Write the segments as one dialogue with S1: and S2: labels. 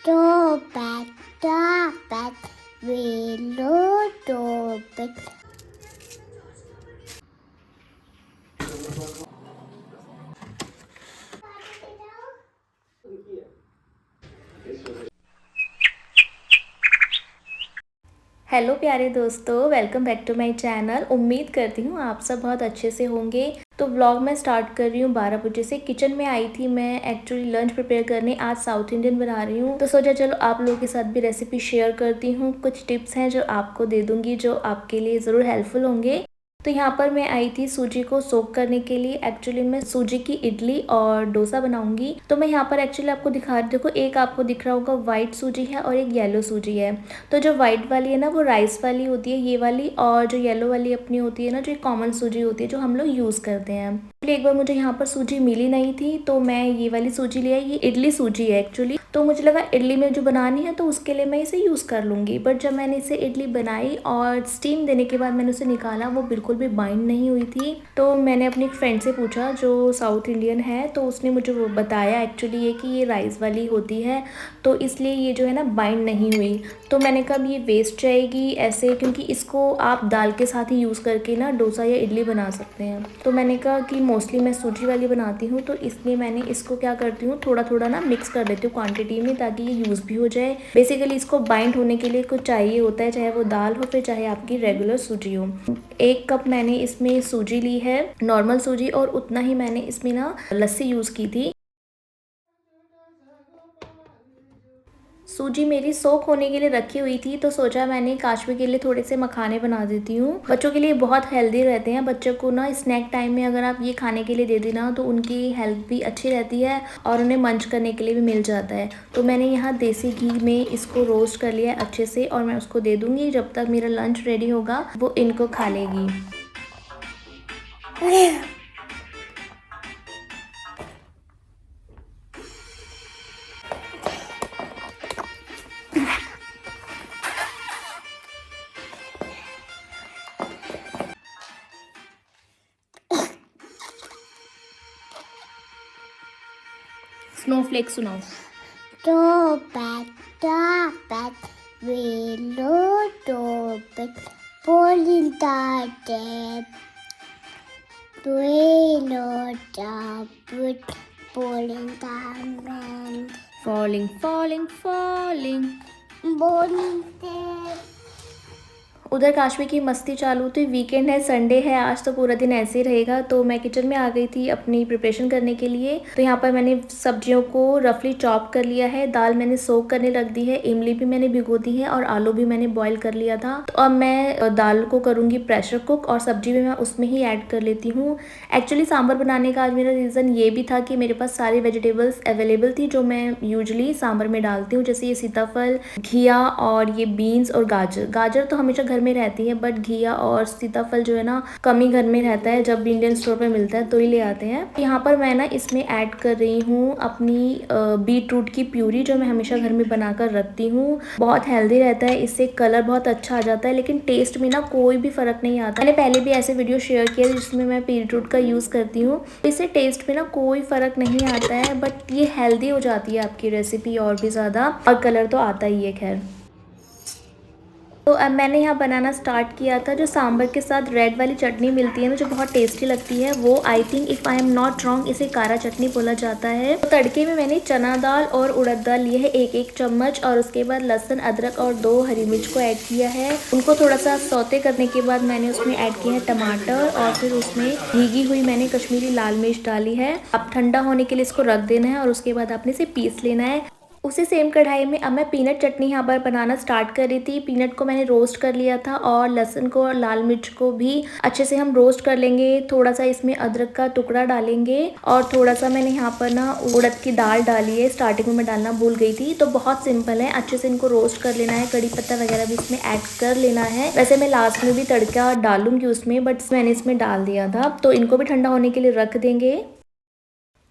S1: Topet, topet, willow, topet.
S2: Hello प्यारे दोस्तों, welcome back to my channel. उम्मीद करती हूँ आप सब बहुत अच्छे से होंगे। तो व्लॉग मैं स्टार्ट कर रही हूँ 12 बजे से। किचन में आई थी मैं एक्चुअली लंच प्रिपेयर करने। आज साउथ इंडियन बना रही हूँ, तो सोचा चलो आप लोगों के साथ भी रेसिपी शेयर करती हूँ। कुछ टिप्स हैं जो आपको दे दूँगी, जो आपके लिए ज़रूर हेल्पफुल होंगे। तो यहाँ पर मैं आई थी सूजी को सोक करने के लिए। एक्चुअली मैं सूजी की इडली और डोसा बनाऊंगी। तो मैं यहाँ पर एक्चुअली आपको दिखा रही हूँ। देखो, एक आपको दिख रहा होगा वाइट सूजी है और एक येलो सूजी है। तो जो वाइट वाली है ना, वो राइस वाली होती है ये वाली, और जो येलो वाली अपनी होती है ना, जो कॉमन सूजी होती है जो हम लोग यूज़ करते हैं। एक बार मुझे यहाँ पर सूजी मिली नहीं थी, तो मैं ये वाली सूजी ले आई। ये इडली सूजी है एक्चुअली। तो मुझे लगा इडली में जो बनानी है तो उसके लिए मैं इसे यूज़ कर लूँगी। बट जब मैंने इसे इडली बनाई और स्टीम देने के बाद मैंने उसे निकाला, वो बिल्कुल भी बाइंड नहीं हुई थी। तो मैंने अपनी फ्रेंड से पूछा जो साउथ इंडियन है, तो उसने मुझे वो बताया एक्चुअली ये कि ये राइस वाली होती है, तो इसलिए ये जो है ना बाइंड नहीं हुई। तो मैंने कहा ये वेस्ट जाएगी ऐसे, क्योंकि इसको आप दाल के साथ ही यूज़ करके ना डोसा या इडली बना सकते हैं। तो मैंने कहा कि मोस्टली मैं सूजी वाली बनाती हूँ, तो इसलिए मैंने इसको क्या करती हूँ, थोड़ा थोड़ा ना मिक्स कर देती हूँ क्वांटिटी में, ताकि ये यूज़ भी हो जाए। बेसिकली इसको बाइंड होने के लिए कुछ चाहिए होता है, चाहे वो दाल हो फिर चाहे आपकी रेगुलर सूजी हो। 1 कप मैंने इसमें सूजी ली है, नॉर्मल सूजी, और उतना ही मैंने इसमें ना लस्सी यूज़ की थी। सूजी मेरी सोक होने के लिए रखी हुई थी, तो सोचा मैंने काशवी के लिए थोड़े से मखाने बना देती हूँ। बच्चों के लिए बहुत हेल्दी रहते हैं। बच्चों को ना स्नैक टाइम में अगर आप ये खाने के लिए दे देना, तो उनकी हेल्थ भी अच्छी रहती है और उन्हें मंच करने के लिए भी मिल जाता है। तो मैंने यहाँ देसी घी में इसको रोस्ट कर लिया है अच्छे से, और मैं उसको दे दूँगी। जब तक मेरा लंच रेडी होगा वो इनको खा लेगी। स्नोफ्लेक सुनाओ।
S1: Topet, topet, willow, topet. Pulling the willow, topet. Pulling the man.
S2: Falling falling falling.
S1: Bonte.
S2: उधर काशवी की मस्ती चालू थी। वीकेंड है, संडे है, आज तो पूरा दिन ऐसे ही रहेगा। तो मैं किचन में आ गई थी अपनी प्रिपरेशन करने के लिए। तो यहाँ पर मैंने सब्जियों को रफली चॉप कर लिया है। दाल मैंने सोक करने रख दी है, इमली भी मैंने भिगो दी है, और आलू भी मैंने बॉईल कर लिया था। तो अब मैं दाल को करूँगी प्रेशर कुक, और सब्जी भी मैं उसमें ही ऐड कर लेती हूँ। एक्चुअली सांभर बनाने का आज मेरा रीज़न ये भी था कि मेरे पास सारी वेजिटेबल्स अवेलेबल थी जो मैं यूजली सांभर में डालती हूँ, जैसे ये सीताफल, घिया और ये बीन्स और गाजर। गाजर तो हमेशा घर में रहती है, बट घिया और सीताफल जो है ना कम ही घर में रहता है। जब भी इंडियन स्टोर पे मिलता है तो ही ले आते हैं। यहाँ पर मैं ना इसमें ऐड कर रही हूँ अपनी बीट रूट की प्यूरी, जो मैं हमेशा घर में बनाकर रखती हूँ। बहुत हेल्दी रहता है, इससे कलर बहुत अच्छा आ जाता है, लेकिन टेस्ट में ना कोई भी फर्क नहीं आता। मैंने पहले भी ऐसे वीडियो शेयर किया जिसमें मैं बीट रूट का यूज़ करती हूँ। इससे टेस्ट में ना कोई फर्क नहीं आता है, बट ये हेल्दी हो जाती है आपकी रेसिपी और भी ज़्यादा, और कलर तो आता ही है खैर। तो अब मैंने यहाँ बनाना स्टार्ट किया था। जो सांभर के साथ रेड वाली चटनी मिलती है ना, जो बहुत टेस्टी लगती है, वो I think if I am not wrong इसे कारा चटनी बोला जाता है। तो तड़के में मैंने चना दाल और उड़द दाल लिए है 1-1 चम्मच, और उसके बाद लहसुन, अदरक और 2 हरी मिर्च को ऐड किया है। उनको थोड़ा सा सौते करने के बाद मैंने उसमें ऐड किया है टमाटर, और फिर उसमें भीगी हुई मैंने कश्मीरी लाल मिर्च डाली है। अब ठंडा होने के लिए इसको रख देना है, और उसके बाद आपने इसे पीस लेना है। उसी सेम कढ़ाई में अब मैं पीनट चटनी यहाँ पर बनाना स्टार्ट कर रही थी। पीनट को मैंने रोस्ट कर लिया था, और लहसुन को और लाल मिर्च को भी अच्छे से हम रोस्ट कर लेंगे। थोड़ा सा इसमें अदरक का टुकड़ा डालेंगे, और थोड़ा सा मैंने यहाँ पर ना उड़द की दाल डाली है, स्टार्टिंग में मैं डालना भूल गई थी। तो बहुत सिंपल है, अच्छे से इनको रोस्ट कर लेना है। कड़ी पत्ता वगैरह भी इसमें ऐड कर लेना है। वैसे मैं लास्ट में भी तड़का डालूंगी उसमें, बट मैंने इसमें डाल दिया था। तो इनको भी ठंडा होने के लिए रख देंगे।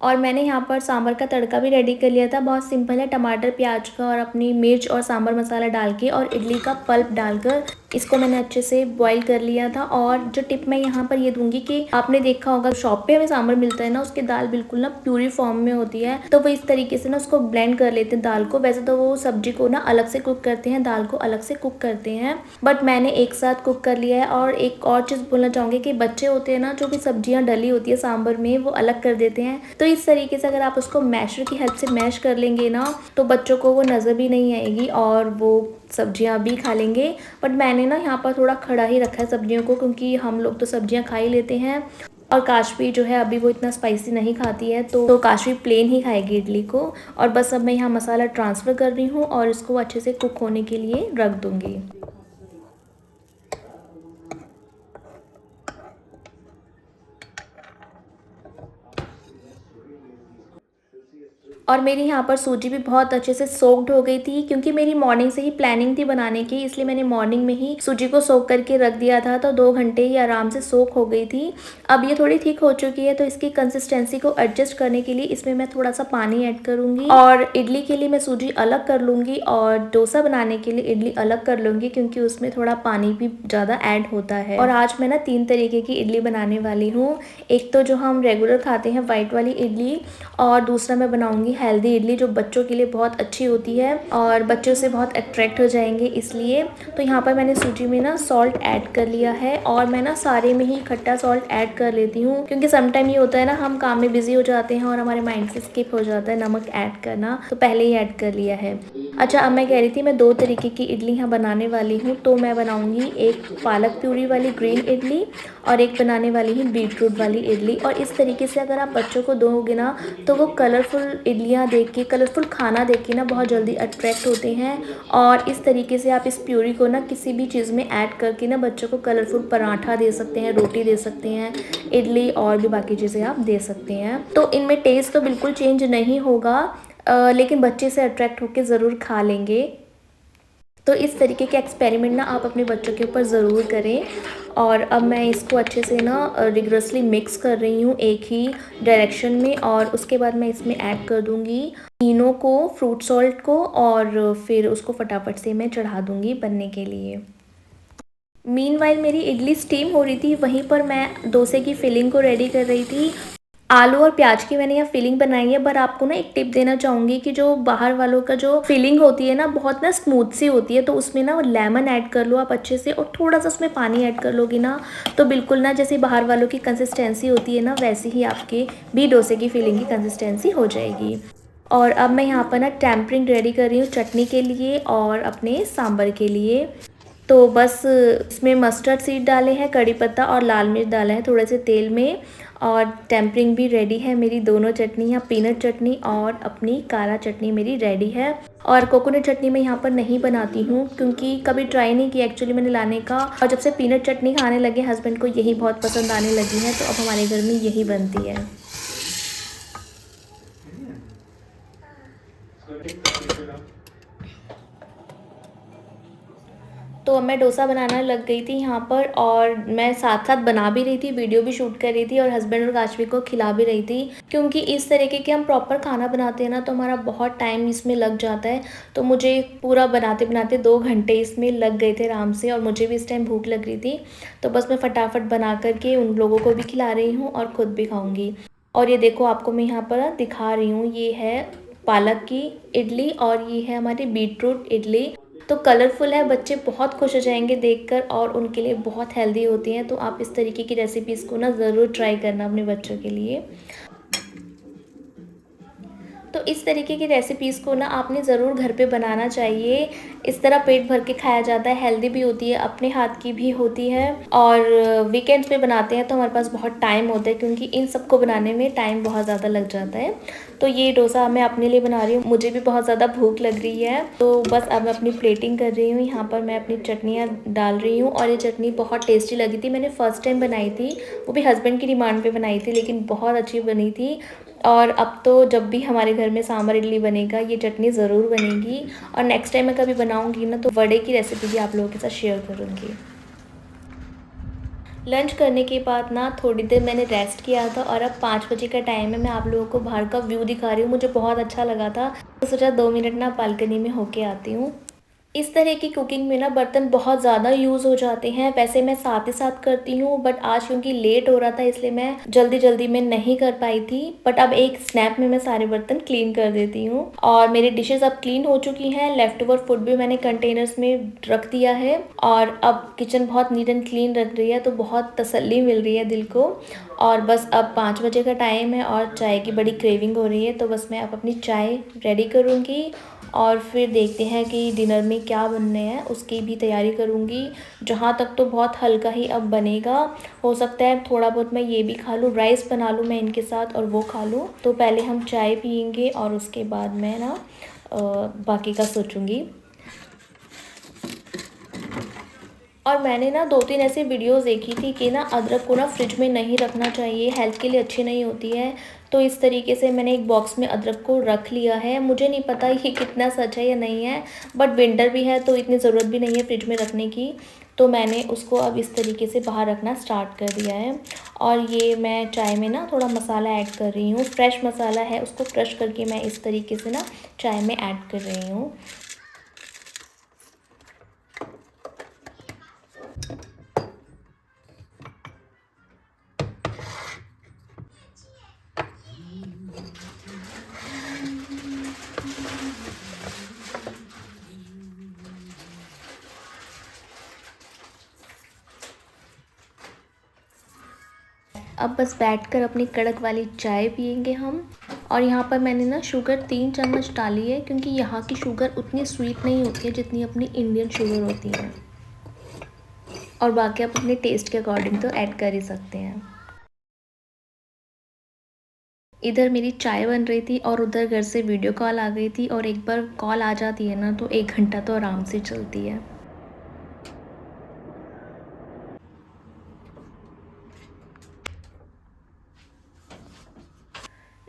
S2: और मैंने यहाँ पर सांभर का तड़का भी रेडी कर लिया था। बहुत सिंपल है, टमाटर प्याज का और अपनी मिर्च और सांभर मसाला डाल के और इडली का पल्प डालकर इसको मैंने अच्छे से बॉईल कर लिया था। और जो टिप मैं यहाँ पर ये दूंगी कि आपने देखा होगा शॉप पे हमें सांभर मिलता है ना, उसकी दाल बिल्कुल ना प्यूरी फॉर्म में होती है, तो वो इस तरीके से ना उसको ब्लेंड कर लेते हैं दाल को। वैसे तो वो सब्जी को ना अलग से कुक करते हैं, दाल को अलग से कुक करते हैं, बट मैंने एक साथ कुक कर लिया है। और एक और चीज़ बोलना चाहूँगी कि बच्चे होते हैं ना, जो भी सब्जियाँ डली होती है सांभर में वो अलग कर देते हैं, तो इस तरीके से अगर आप उसको मैशर की हेल्प से मैश कर लेंगे ना, तो बच्चों को वो नज़र भी नहीं आएगी और वो सब्जियां भी खा लेंगे। बट मैंने ना यहाँ पर थोड़ा खड़ा ही रखा है सब्जियों को, क्योंकि हम लोग तो सब्जियां खा ही लेते हैं और काशवी जो है अभी वो इतना स्पाइसी नहीं खाती है, तो काशवी प्लेन ही खाएगी इडली को। और बस अब मैं यहाँ मसाला ट्रांसफ़र कर रही हूँ और इसको अच्छे से कुक होने के लिए रख दूँगी। और मेरी यहाँ पर सूजी भी बहुत अच्छे से सोक्ड हो गई थी, क्योंकि मेरी मॉर्निंग से ही प्लानिंग थी बनाने की, इसलिए मैंने मॉर्निंग में ही सूजी को सोक करके रख दिया था, तो 2 घंटे ही आराम से सोक हो गई थी। अब ये थोड़ी थिक हो चुकी है, तो इसकी कंसिस्टेंसी को एडजस्ट करने के लिए इसमें मैं थोड़ा सा पानी ऐड करूँगी। और इडली के लिए मैं सूजी अलग कर लूँगी और डोसा बनाने के लिए इडली अलग कर लूँगी, क्योंकि उसमें थोड़ा पानी भी ज़्यादा ऐड होता है। और आज मैं ना 3 तरीके की इडली बनाने वाली हूँ। एक तो जो हम रेगुलर खाते हैं वाइट वाली इडली, और दूसरा मैं बनाऊँगी हेल्दी इडली, जो बच्चों के लिए बहुत अच्छी होती है और बच्चों से बहुत अट्रैक्ट हो जाएंगे इसलिए। तो यहाँ पर मैंने सूजी में ना सॉल्ट ऐड कर लिया है, और मैं ना सारे में ही खट्टा सॉल्ट ऐड कर लेती हूँ, क्योंकि समटाइम ये होता है ना, हम काम में बिजी हो जाते हैं और हमारे माइंड से स्किप हो जाता है नमक ऐड करना, तो पहले ही ऐड कर लिया है। अच्छा, अब मैं कह रही थी मैं 2 तरीके की इडली यहाँ बनाने वाली हूँ। तो मैं बनाऊँगी एक पालक प्यूरी वाली ग्रीन इडली और एक बनाने वाली हूँ बीटरूट वाली इडली। और इस तरीके से अगर आप बच्चों को दोगे ना, तो वो कलरफुल इडलियाँ देख के, कलरफुल खाना देख के ना बहुत जल्दी अट्रैक्ट होते हैं। और इस तरीके से आप इस प्यूरी को ना किसी भी चीज़ में ऐड करके ना बच्चों को कलरफुल पराठा दे सकते हैं, रोटी दे सकते हैं, इडली और भी बाकी चीज़ें आप दे सकते हैं। तो इनमें टेस्ट तो बिल्कुल चेंज नहीं होगा, लेकिन बच्चे से अट्रैक्ट होकर ज़रूर खा लेंगे। तो इस तरीके के एक्सपेरिमेंट ना आप अपने बच्चों के ऊपर ज़रूर करें। और अब मैं इसको अच्छे से ना रिगरसली मिक्स कर रही हूँ एक ही डायरेक्शन में, और उसके बाद मैं इसमें ऐड कर दूँगी इनो को, फ्रूट सॉल्ट को, और फिर उसको फटाफट से मैं चढ़ा दूँगी बनने के लिए। मीनवाइल मेरी इडली स्टीम हो रही थी, वहीं पर मैं डोसे की फिलिंग को रेडी कर रही थी। आलू और प्याज की मैंने यहाँ फिलिंग बनाई है, पर आपको ना एक टिप देना चाहूँगी कि जो बाहर वालों का जो फिलिंग होती है ना, बहुत ना स्मूथ सी होती है, तो उसमें ना लेमन ऐड कर लो आप अच्छे से, और थोड़ा सा उसमें पानी ऐड कर लोगी ना, तो बिल्कुल ना जैसे बाहर वालों की कंसिस्टेंसी होती है ना, वैसे ही आपके भी डोसे की फिलिंग की कंसिस्टेंसी हो जाएगी। और अब मैं यहाँ पर ना टेम्परिंग रेडी कर रही हूँ चटनी के लिए और अपने सांभर के लिए। तो बस इसमें मस्टर्ड सीड डाले हैं, कड़ी पत्ता और लाल मिर्च डाला है थोड़े से तेल में, और टेम्परिंग भी रेडी है मेरी। दोनों चटनियाँ, पीनट चटनी और अपनी काला चटनी मेरी रेडी है। और कोकोनट चटनी मैं यहाँ पर नहीं बनाती हूँ, क्योंकि कभी ट्राई नहीं किया एक्चुअली मैंने लाने का, और जब से पीनट चटनी खाने लगे हस्बैंड को यही बहुत पसंद आने लगी है, तो अब हमारे घर में यही बनती है। तो अब मैं डोसा बनाना लग गई थी यहाँ पर, और मैं साथ साथ बना भी रही थी, वीडियो भी शूट कर रही थी, और हस्बैंड और काशवी को खिला भी रही थी। क्योंकि इस तरीके के हम प्रॉपर खाना बनाते हैं ना, तो हमारा बहुत टाइम इसमें लग जाता है। तो मुझे पूरा बनाते बनाते 2 घंटे इसमें लग गए थे आराम से, और मुझे भी इस टाइम भूख लग रही थी, तो बस मैं फटाफट बना करके उन लोगों को भी खिला रही हूँ और ख़ुद भी खाऊँगी। और ये देखो, आपको मैं यहाँ पर दिखा रही हूँ, ये है पालक की इडली और ये है हमारी बीटरूट इडली। तो कलरफुल है, बच्चे बहुत खुश हो जाएंगे देखकर, और उनके लिए बहुत हेल्दी होती हैं। तो आप इस तरीके की रेसिपीज़ को ना ज़रूर ट्राई करना अपने बच्चों के लिए। तो इस तरीके की रेसिपीज़ को ना आपने ज़रूर घर पे बनाना चाहिए। इस तरह पेट भर के खाया जाता है, हेल्दी भी होती है, अपने हाथ की भी होती है। और वीकेंड्स पे बनाते हैं तो हमारे पास बहुत टाइम होता है, क्योंकि इन सबको बनाने में टाइम बहुत ज़्यादा लग जाता है। तो ये डोसा मैं अपने लिए बना रही हूँ, मुझे भी बहुत ज़्यादा भूख लग रही है, तो बस अब मैं अपनी प्लेटिंग कर रही हूँ। यहाँ पर मैं अपनी चटनियाँ डाल रही हूँ, और ये चटनी बहुत टेस्टी लगी थी। मैंने फ़र्स्ट टाइम बनाई थी, वो भी हस्बैंड की डिमांड पे बनाई थी, लेकिन बहुत अच्छी बनी थी। और अब तो जब भी हमारे घर में सांभर इडली बनेगा, ये चटनी ज़रूर बनेगी। और नेक्स्ट टाइम मैं कभी बनाऊंगी ना, तो वड़े की रेसिपी भी आप लोगों के साथ शेयर करूंगी। लंच करने के बाद ना थोड़ी देर मैंने रेस्ट किया था और अब 5 बजे का टाइम है। मैं आप लोगों को बाहर का व्यू दिखा रही हूँ, मुझे बहुत अच्छा लगा था तो सोचा 2 मिनट ना बालकनी में होके आती हूँ। इस तरह की कुकिंग में ना बर्तन बहुत ज़्यादा यूज़ हो जाते हैं। वैसे मैं साथ ही साथ करती हूँ बट आज क्योंकि लेट हो रहा था इसलिए मैं जल्दी जल्दी में नहीं कर पाई थी। बट अब एक स्नैप में मैं सारे बर्तन क्लीन कर देती हूँ और मेरी डिशेस अब क्लीन हो चुकी हैं। लेफ्ट ओवर फूड भी मैंने कंटेनर्स में रख दिया है और अब किचन बहुत नीट एंड क्लीन रख रही है तो बहुत तसल्ली मिल रही है दिल को। और बस अब 5 बजे का टाइम है और चाय की बड़ी क्रेविंग हो रही है तो बस मैं अब अपनी चाय रेडी करूँगी और फिर देखते हैं कि डिनर में क्या बनने हैं, उसकी भी तैयारी करूँगी। जहाँ तक तो बहुत हल्का ही अब बनेगा, हो सकता है थोड़ा बहुत मैं ये भी खा लूँ, राइस बना लूँ मैं इनके साथ और वो खा लूँ। तो पहले हम चाय पियेंगे और उसके बाद मैं ना बाकी का सोचूँगी। और मैंने ना 2-3 ऐसे वीडियोस देखी थी कि ना अदरक को ना फ्रिज में नहीं रखना चाहिए, हेल्थ के लिए अच्छी नहीं होती है। तो इस तरीके से मैंने एक बॉक्स में अदरक को रख लिया है। मुझे नहीं पता ये कितना सच है या नहीं है, बट विंटर भी है तो इतनी ज़रूरत भी नहीं है फ्रिज में रखने की। तो मैंने उसको अब इस तरीके से बाहर रखना स्टार्ट कर दिया है। और ये मैं चाय में ना थोड़ा मसाला ऐड कर रही हूँ, फ्रेश मसाला है उसको क्रश करके मैं इस तरीके से ना चाय में ऐड कर रही हूँ। अब बस बैठकर अपनी कड़क वाली चाय पियेंगे हम। और यहाँ पर मैंने ना शुगर 3 चम्मच डाली है क्योंकि यहाँ की शुगर उतनी स्वीट नहीं होती है जितनी अपनी इंडियन शुगर होती है। और बाकी आप अपने टेस्ट के अकॉर्डिंग तो ऐड कर ही सकते हैं। इधर मेरी चाय बन रही थी और उधर घर से वीडियो कॉल आ गई थी और एक बार कॉल आ जाती है ना तो 1 घंटा तो आराम से चलती है।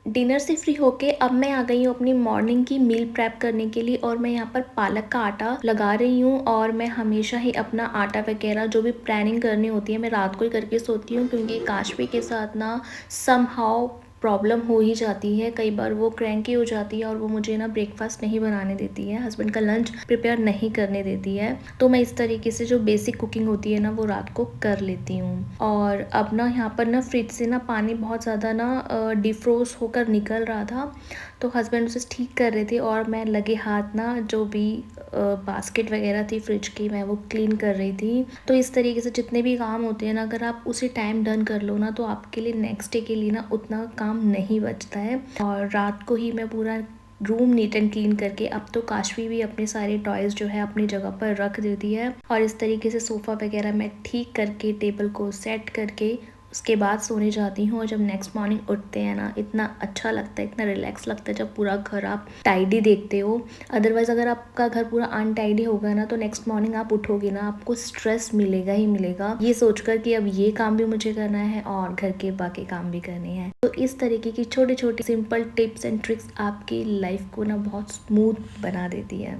S2: डिनर से फ्री होके अब मैं आ गई हूँ अपनी मॉर्निंग की मील प्रेप करने के लिए और मैं यहाँ पर पालक का आटा लगा रही हूँ। और मैं हमेशा ही अपना आटा वगैरह जो भी प्लानिंग करनी होती है मैं रात को ही करके सोती हूँ क्योंकि काशवी के साथ ना समहाउ प्रॉब्लम हो ही जाती है। कई बार वो क्रैंकी हो जाती है और वो मुझे ना ब्रेकफास्ट नहीं बनाने देती है, हस्बैंड का लंच प्रिपेयर नहीं करने देती है। तो मैं इस तरीके से जो बेसिक कुकिंग होती है ना वो रात को कर लेती हूँ। और अब ना यहाँ पर ना फ्रिज से ना पानी बहुत ज़्यादा ना डिफ्रोज होकर निकल रहा था तो हस्बैंड उसे ठीक कर रहे थे और मैं लगे हाथ ना जो भी बास्केट वगैरह थी फ्रिज की मैं वो क्लीन कर रही थी। तो इस तरीके से जितने भी काम होते हैं ना अगर आप उसी टाइम डन कर लो ना तो आपके लिए नेक्स्ट डे के लिए ना उतना काम नहीं बचता है। और रात को ही मैं पूरा रूम नीट एंड क्लीन करके अब तो काशवी भी अपने सारे टॉयज़ जो है अपनी जगह पर रख देती है। और इस तरीके से सोफ़ा वगैरह मैं ठीक करके टेबल को सेट करके उसके बाद सोने जाती हूँ। और जब नेक्स्ट मॉर्निंग उठते हैं ना इतना अच्छा लगता है, इतना रिलैक्स लगता है जब पूरा घर आप टाइडी देखते हो। अदरवाइज़ अगर आपका घर पूरा अनटाइडी होगा ना तो नेक्स्ट मॉर्निंग आप उठोगे ना आपको स्ट्रेस मिलेगा ही मिलेगा, ये सोचकर कि अब ये काम भी मुझे करना है और घर के बाकी काम भी करने हैं। तो इस तरीके की छोटी छोटी सिंपल टिप्स एंड ट्रिक्स आपकी लाइफ को ना बहुत स्मूथ बना देती है।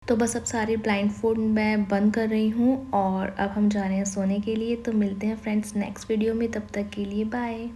S2: तो बस अब सारे ब्लाइंड फोल्ड मैं बंद कर रही हूँ और अब हम जा रहे हैं सोने के लिए। तो मिलते हैं फ्रेंड्स नेक्स्ट वीडियो में, तब तक के लिए बाय।